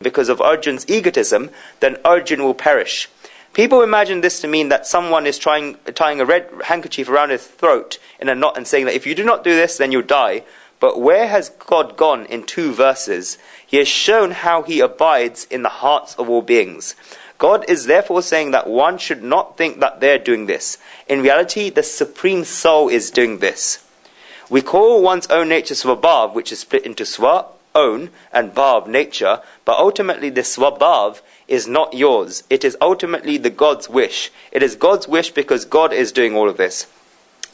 because of Arjun's egotism, then Arjun will perish. People imagine this to mean that someone is tying a red handkerchief around his throat in a knot and saying that if you do not do this, then you'll die. But where has God gone in 2 verses? He has shown how he abides in the hearts of all beings. God is therefore saying that one should not think that they're doing this. In reality, the Supreme Soul is doing this. We call one's own nature Swabhav, which is split into Swa, own, and Bhav, nature, but ultimately the Swabhav is not yours. It is ultimately the God's wish. It is God's wish because God is doing all of this.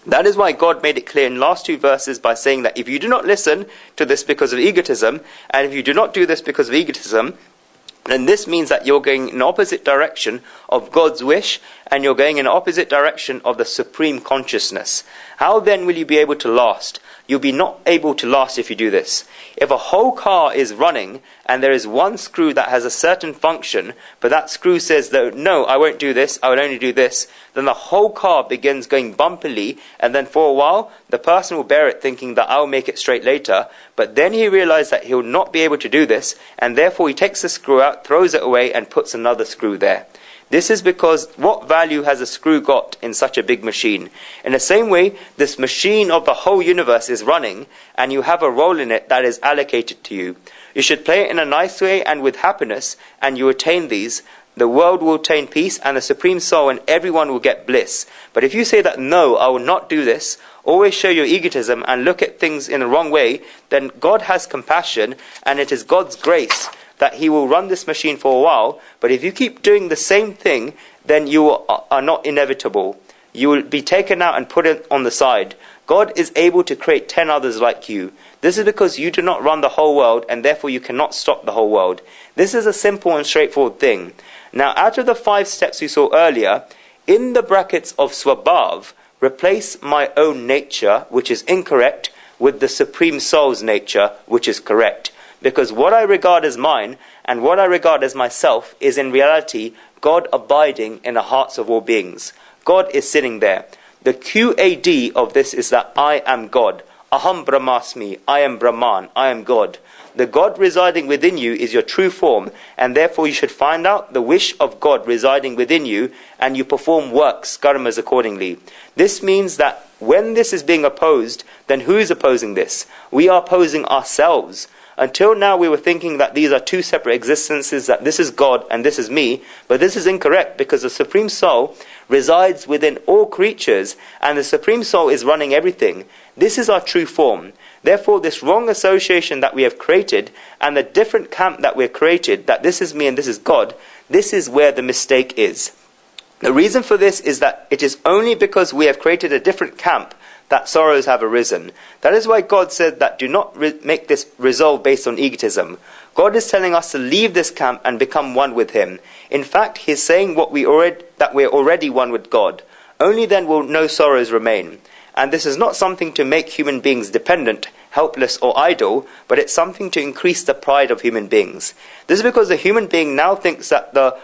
That is why God made it clear in last 2 verses by saying that if you do not listen to this because of egotism, and if you do not do this because of egotism, then this means that you're going in the opposite direction of God's wish, and you're going in the opposite direction of the supreme consciousness. How then will you be able to last? You'll be not able to last if you do this. If a whole car is running and there is one screw that has a certain function, but that screw says that no, I won't do this, I will only do this, then the whole car begins going bumpily, and then for a while the person will bear it thinking that I'll make it straight later, but then he realizes that he'll not be able to do this, and therefore he takes the screw out, throws it away, and puts another screw there. This is because what value has a screw got in such a big machine? In the same way, this machine of the whole universe is running, and you have a role in it that is allocated to you. You should play it in a nice way and with happiness, and you attain these. The world will attain peace, and the Supreme Soul and everyone will get bliss. But if you say that, no, I will not do this, always show your egotism and look at things in the wrong way, then God has compassion, and it is God's grace that he will run this machine for a while. But if you keep doing the same thing, then you are not inevitable. You will be taken out and put it on the side. God is able to create 10 others like you. This is because you do not run the whole world, and therefore you cannot stop the whole world. This is a simple and straightforward thing. Now, out of the 5 steps we saw earlier, in the brackets of Swabhav, replace my own nature, which is incorrect, with the Supreme Soul's nature, which is correct. Because what I regard as mine and what I regard as myself is in reality God abiding in the hearts of all beings. God is sitting there. The QAD of this is that I am God. Aham Brahmasmi, I am Brahman, I am God. The God residing within you is your true form, and therefore you should find out the wish of God residing within you, and you perform works, karmas, accordingly. This means that when this is being opposed, then who is opposing this? We are opposing ourselves. Until now we were thinking that these are 2 separate existences, that this is God and this is me, but this is incorrect because the Supreme Soul resides within all creatures, and the Supreme Soul is running everything. This is our true form. Therefore, this wrong association that we have created, and the different camp that we've created, that this is me and this is God, this is where the mistake is. The reason for this is that it is only because we have created a different camp that sorrows have arisen. That is why God said that do not make this resolve based on egotism. God is telling us to leave this camp and become one with him. In fact, he is saying that we're already one with God. Only then will no sorrows remain. And this is not something to make human beings dependent, helpless or idle, but it's something to increase the pride of human beings. This is because the human being now thinks that the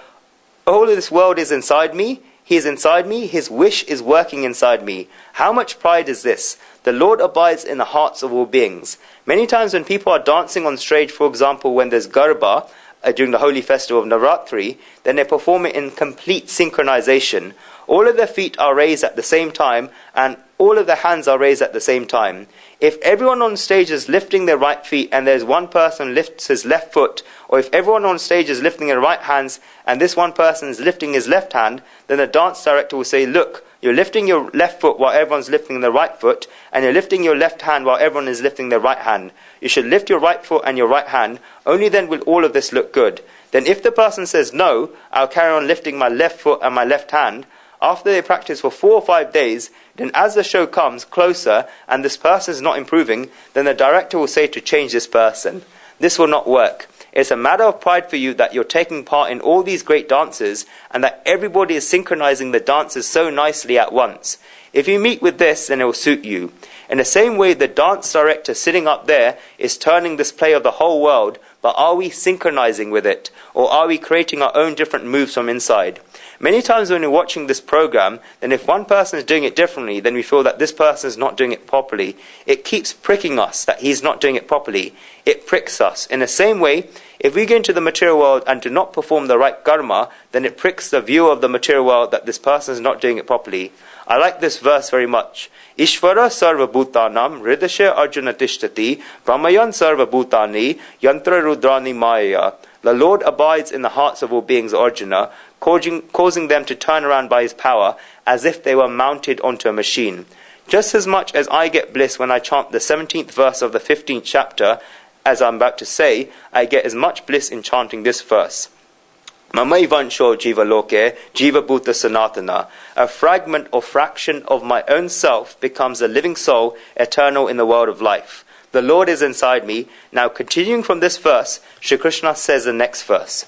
whole of this world is inside me. He is inside me, his wish is working inside me. How much pride is this? The Lord abides in the hearts of all beings. Many times when people are dancing on stage, for example, when there's Garba, during the holy festival of Navratri, then they perform it in complete synchronization. All of their feet are raised at the same time, and all of their hands are raised at the same time. If everyone on stage is lifting their right feet and there's one person lifts his left foot, or if everyone on stage is lifting their right hands and this one person is lifting his left hand, then the dance director will say, look, you're lifting your left foot while everyone's lifting their right foot, and you're lifting your left hand while everyone is lifting their right hand. You should lift your right foot and your right hand, only then will all of this look good. Then if the person says, no, I'll carry on lifting my left foot and my left hand, after they practice for 4 or 5 days, then as the show comes closer and this person is not improving, then the director will say to change this person. This will not work. It's a matter of pride for you that you're taking part in all these great dances and that everybody is synchronizing the dances so nicely at once. If you meet with this, then it will suit you. In the same way, the dance director sitting up there is turning this play of the whole world, but are we synchronizing with it? Or are we creating our own different moves from inside? Many times when we're watching this program, then if one person is doing it differently, then we feel that this person is not doing it properly. It keeps pricking us that he's not doing it properly. It pricks us. In the same way, if we go into the material world and do not perform the right karma, then it pricks the view of the material world that this person is not doing it properly. I like this verse very much. Ishvara sarva bhutanam hridasya Arjuna tishtati brahmayan sarva bhutani yantra rudrani maya. The Lord abides in the hearts of all beings, Arjuna, causing them to turn around by his power as if they were mounted onto a machine. Just as much as I get bliss when I chant the 17th verse of the 15th chapter, as I'm about to say, I get as much bliss in chanting this verse. Mamaivansho jiva loke, jiva bhuta sanatana. A fragment or fraction of my own self becomes a living soul, eternal in the world of life. The Lord is inside me. Now continuing from this verse, Shri Krishna says the next verse.